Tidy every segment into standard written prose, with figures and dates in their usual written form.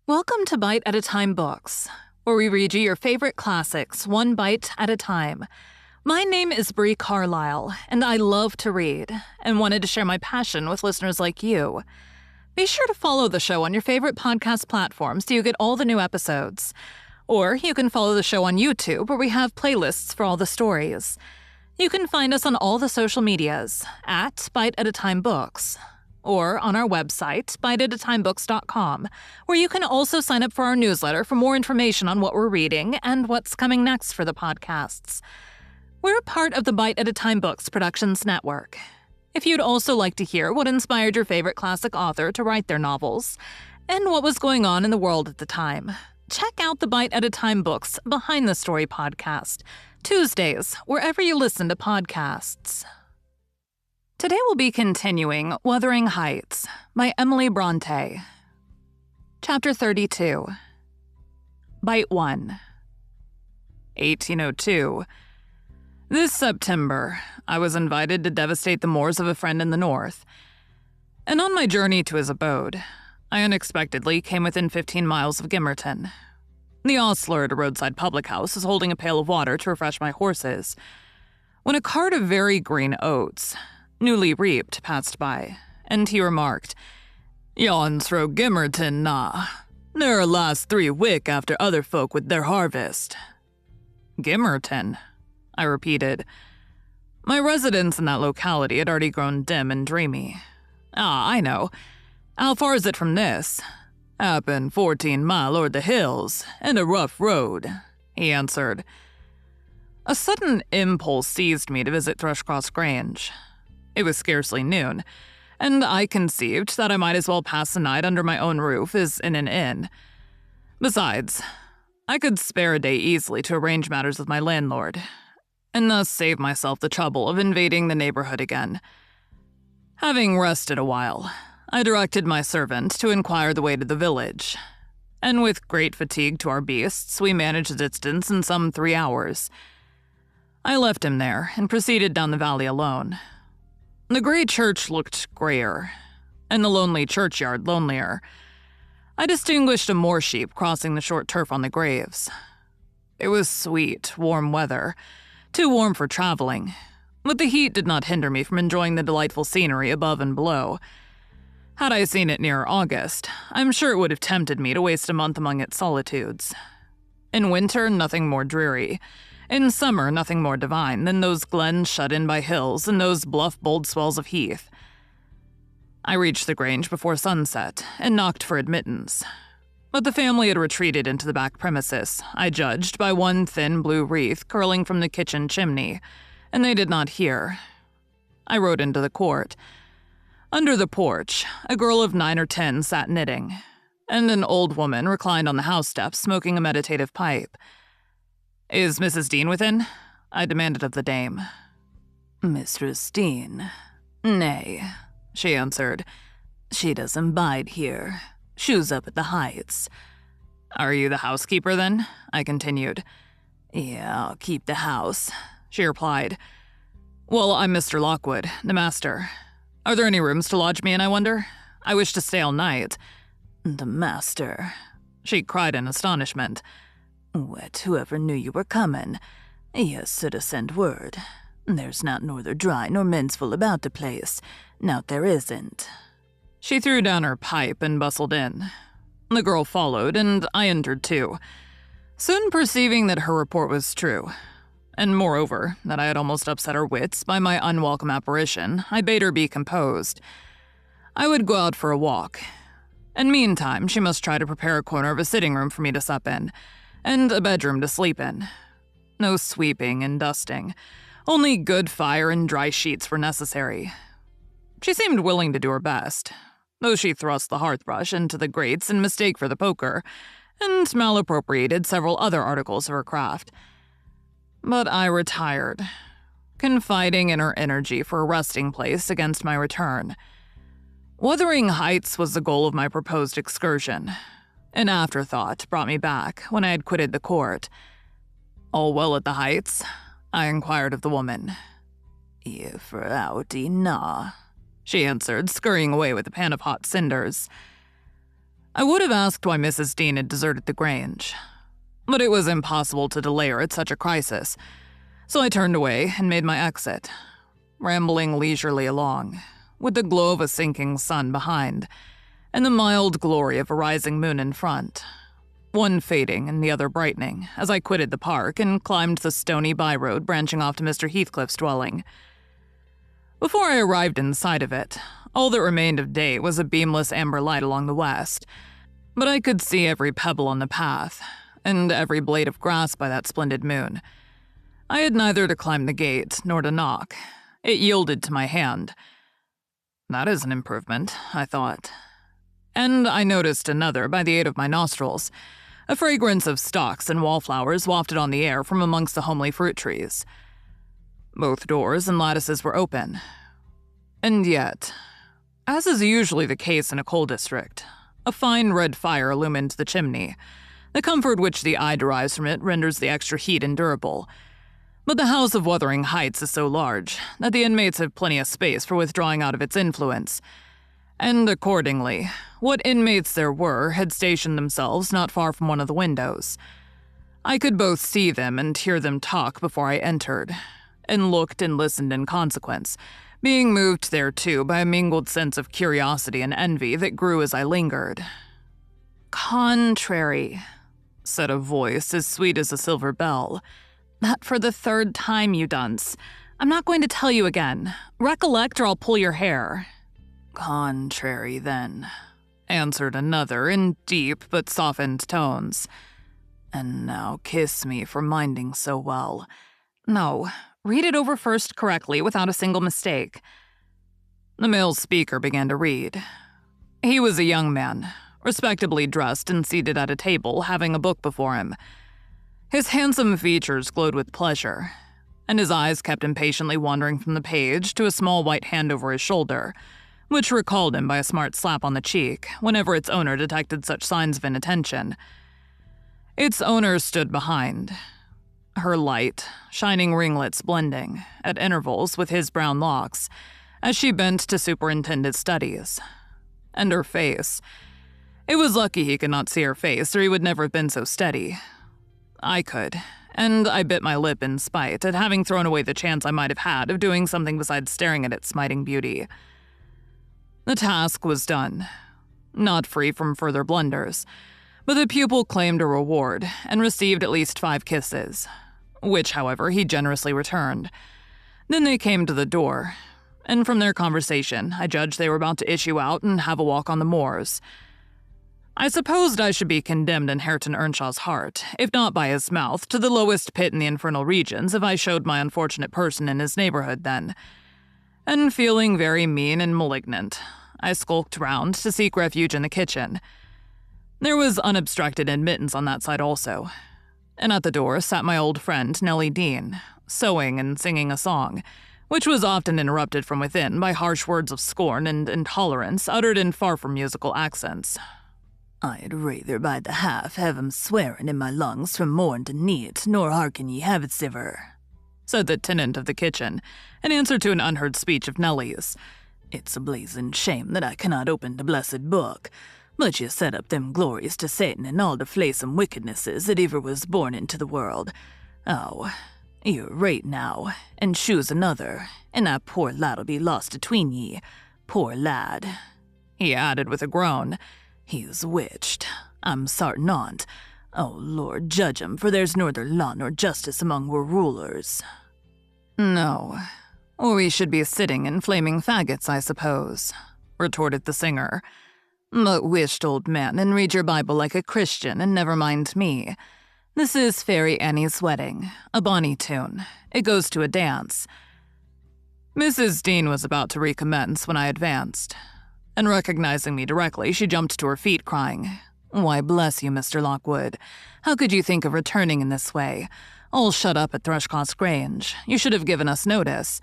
Welcome to Bite at a Time Books, where we read you your favorite classics one bite at a time. My name is Bree Carlile, and I love to read, and wanted to share my passion with listeners like you. Be sure to follow the show on your favorite podcast platforms so you get all the new episodes. Or you can follow the show on YouTube, where we have playlists for all the stories. You can find us on all the social medias at Bite at a Time Books, or on our website, biteatatimebooks.com, where you can also sign up for our newsletter for more information on what we're reading and what's coming next for the podcasts. We're part of the Bite at a Time Books Productions Network. If you'd also like to hear what inspired your favorite classic author to write their novels, and what was going on in the world at the time, check out the Bite at a Time Books Behind the Story podcast, Tuesdays, wherever you listen to podcasts. Today we'll be continuing Wuthering Heights by Emily Brontë. Chapter 32. Bite 1. 1802. This September, I was invited to devastate the moors of a friend in the north. And on my journey to his abode, I unexpectedly came within 15 miles of Gimmerton. The ostler at a roadside public house was holding a pail of water to refresh my horses, when a cart of very green oats, newly reaped, passed by, and he remarked, "Yon's fro Gimmerton, na. They're last 3 wick after other folk with their harvest." Gimmerton, I repeated. My residence in that locality had already grown dim and dreamy. "Ah, I know. How far is it from this?" "Happen 14 mile o'er the hills, and a rough road," he answered. A sudden impulse seized me to visit Thrushcross Grange. It was scarcely noon, and I conceived that I might as well pass the night under my own roof as in an inn. Besides, I could spare a day easily to arrange matters with my landlord, and thus save myself the trouble of invading the neighborhood again. Having rested a while, I directed my servant to inquire the way to the village, and with great fatigue to our beasts, we managed the distance in some 3 hours. I left him there and proceeded down the valley alone. The grey church looked greyer, and the lonely churchyard lonelier. I distinguished a moor sheep crossing the short turf on the graves. It was sweet, warm weather, too warm for traveling, but the heat did not hinder me from enjoying the delightful scenery above and below. Had I seen it near August, I'm sure it would have tempted me to waste a month among its solitudes. In winter, nothing more dreary. In summer, nothing more divine than those glens shut in by hills and those bluff, bold swells of heath. I reached the Grange before sunset and knocked for admittance. But the family had retreated into the back premises, I judged by one thin blue wreath curling from the kitchen chimney, and they did not hear. I rode into the court. Under the porch, a girl of 9 or 10 sat knitting, and an old woman reclined on the house steps smoking a meditative pipe. "Is Mrs. Dean within?" I demanded of the dame. "Mistress Dean? Nay," she answered. "She doesn't bide here. She's up at the Heights." "Are you the housekeeper, then?" I continued. "Yeah, I'll keep the house," she replied. "Well, I'm Mr. Lockwood, the master. Are there any rooms to lodge me in, I wonder? I wish to stay all night." "The master?" she cried in astonishment. "What, whoever knew you were comin'? Yes, should 'a sent word. There's not norther dry nor mensful about the place. Nowt there isn't." She threw down her pipe and bustled in. The girl followed, and I entered too, soon perceiving that her report was true. And moreover, that I had almost upset her wits by my unwelcome apparition, I bade her be composed. I would go out for a walk, and meantime she must try to prepare a corner of a sitting room for me to sup in, and a bedroom to sleep in. No sweeping and dusting. Only good fire and dry sheets were necessary. She seemed willing to do her best, though she thrust the hearth-brush into the grates in mistake for the poker, and malappropriated several other articles of her craft. But I retired, confiding in her energy for a resting place against my return. Wuthering Heights was the goal of my proposed excursion. An afterthought brought me back when I had quitted the court. "All well at the Heights?" I inquired of the woman. "If oughty na," she answered, scurrying away with a pan of hot cinders. I would have asked why Mrs. Dean had deserted the Grange, but it was impossible to delay her at such a crisis, so I turned away and made my exit, rambling leisurely along, with the glow of a sinking sun behind, and the mild glory of a rising moon in front, one fading and the other brightening as I quitted the park and climbed the stony by-road branching off to Mr. Heathcliff's dwelling. Before I arrived in sight of it, all that remained of day was a beamless amber light along the west, but I could see every pebble on the path, and every blade of grass by that splendid moon. I had neither to climb the gate nor to knock. It yielded to my hand. That is an improvement, I thought. And I noticed another by the aid of my nostrils, a fragrance of stocks and wallflowers wafted on the air from amongst the homely fruit trees. Both doors and lattices were open. And yet, as is usually the case in a coal district, a fine red fire illumined the chimney. The comfort which the eye derives from it renders the extra heat endurable. But the house of Wuthering Heights is so large that the inmates have plenty of space for withdrawing out of its influence. And accordingly, what inmates there were had stationed themselves not far from one of the windows. I could both see them and hear them talk before I entered, and looked and listened in consequence, being moved thereto by a mingled sense of curiosity and envy that grew as I lingered. "Contrary," said a voice as sweet as a silver bell. "That for the third time, you dunce. I'm not going to tell you again. Recollect or I'll pull your hair." "Contrary, then," answered another in deep but softened tones. "And now kiss me for minding so well." "No, read it over first correctly without a single mistake." The male speaker began to read. He was a young man, respectably dressed and seated at a table, having a book before him. His handsome features glowed with pleasure, and his eyes kept impatiently wandering from the page to a small white hand over his shoulder, which recalled him by a smart slap on the cheek whenever its owner detected such signs of inattention. Its owner stood behind, her light, shining ringlets blending, at intervals, with his brown locks, as she bent to superintend his studies. And her face. It was lucky he could not see her face, or he would never have been so steady. I could, and I bit my lip in spite at having thrown away the chance I might have had of doing something besides staring at its smiting beauty. The task was done, not free from further blunders, but the pupil claimed a reward and received at least 5 kisses, which, however, he generously returned. Then they came to the door, and from their conversation, I judged they were about to issue out and have a walk on the moors. I supposed I should be condemned in Hareton Earnshaw's heart, if not by his mouth, to the lowest pit in the infernal regions if I showed my unfortunate person in his neighborhood then. And feeling very mean and malignant, I skulked round to seek refuge in the kitchen. There was unobstructed admittance on that side also, and at the door sat my old friend Nellie Dean, sewing and singing a song, which was often interrupted from within by harsh words of scorn and intolerance uttered in far from musical accents. "I'd rather by the half have 'em swearing in my lungs from morn to neat, nor hearken ye have it, siver," said the tenant of the kitchen, in answer to an unheard speech of Nellie's. "It's a blazing shame that I cannot open the blessed book, but ye set up them glories to Satan and all the flaysome wickednesses that ever was born into the world. Oh, you're right now, and choose another, and that poor lad'll be lost atween ye. Poor lad," he added with a groan. "He's witched, I'm sartin on't. Oh, Lord, judge him, for there's neither law nor justice among our rulers." "No, we should be sitting in flaming faggots, I suppose," retorted the singer. "But wisht, old man, and read your Bible like a Christian, and never mind me. This is Fairy Annie's Wedding, a bonny tune. It goes to a dance." Mrs. Dean was about to recommence when I advanced, and recognizing me directly, she jumped to her feet, crying, "Why, bless you, Mr. Lockwood. How could you think of returning in this way? All shut up at Thrushcross Grange. You should have given us notice."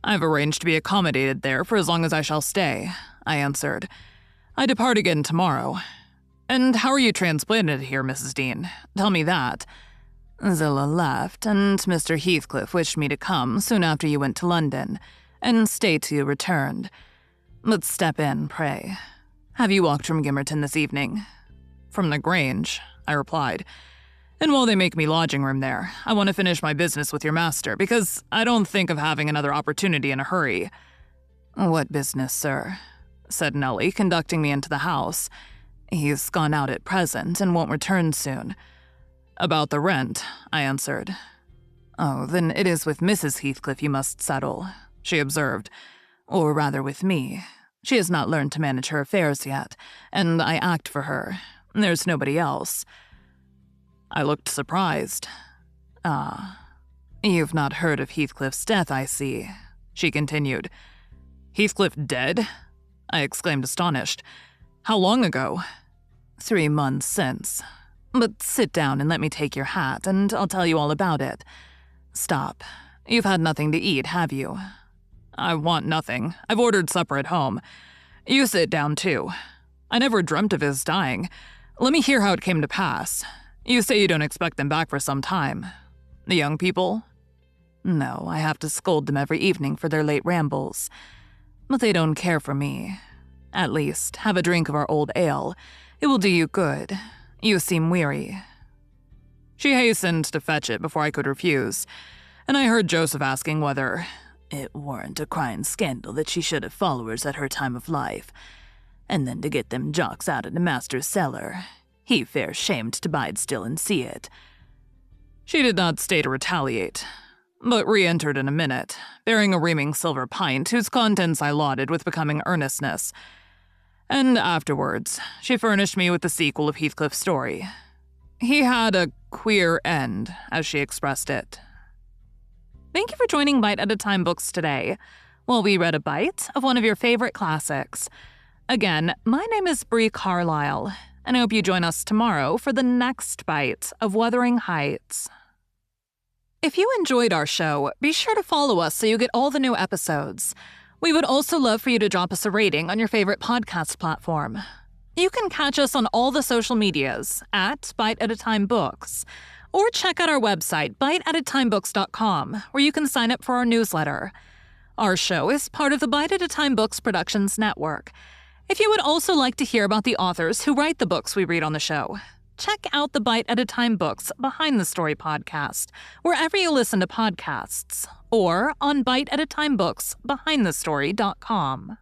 "I've arranged to be accommodated there for as long as I shall stay," I answered. "I depart again tomorrow. And how are you transplanted here, Mrs. Dean? Tell me that." "Zillah left, and Mr. Heathcliff wished me to come soon after you went to London, and stay till you returned. But step in, pray. Have you walked from Gimmerton this evening?" "From the Grange," I replied. "And while they make me lodging room there, I want to finish my business with your master, because I don't think of having another opportunity in a hurry." "What business, sir?" said Nellie, conducting me into the house. "He's gone out at present and won't return soon." "About the rent," I answered. "Oh, then it is with Mrs. Heathcliff you must settle," she observed. "Or rather with me. She has not learned to manage her affairs yet, and I act for her. There's nobody else." I looked surprised. "Ah, you've not heard of Heathcliff's death, I see," she continued. "Heathcliff dead?" I exclaimed, astonished. "How long ago?" 3 months since. But sit down and let me take your hat, and I'll tell you all about it. Stop. You've had nothing to eat, have you?" "I want nothing. I've ordered supper at home. You sit down, too. I never dreamt of his dying. Let me hear how it came to pass. You say you don't expect them back for some time. The young people?" "No, I have to scold them every evening for their late rambles. But they don't care for me. At least, have a drink of our old ale. It will do you good. You seem weary." She hastened to fetch it before I could refuse, and I heard Joseph asking whether it weren't a crying scandal that she should have followers at her time of life, and then to get them jocks out of the master's cellar. He fair shamed to bide still and see it. She did not stay to retaliate, but re-entered in a minute, bearing a reaming silver pint whose contents I lauded with becoming earnestness. And afterwards, she furnished me with the sequel of Heathcliff's story. He had a queer end, as she expressed it. Thank you for joining Bite at a Time Books today, while we read a bite of one of your favorite classics. Again, my name is Bree Carlile, and I hope you join us tomorrow for the next bite of Wuthering Heights. If you enjoyed our show, be sure to follow us so you get all the new episodes. We would also love for you to drop us a rating on your favorite podcast platform. You can catch us on all the social medias at Bite at a Time Books, or check out our website, biteatatimebooks.com, where you can sign up for our newsletter. Our show is part of the Bite at a Time Books Productions Network. If you would also like to hear about the authors who write the books we read on the show, check out the Bite at a Time Books Behind the Story podcast, wherever you listen to podcasts, or on biteatatimebooksbehindthestory.com.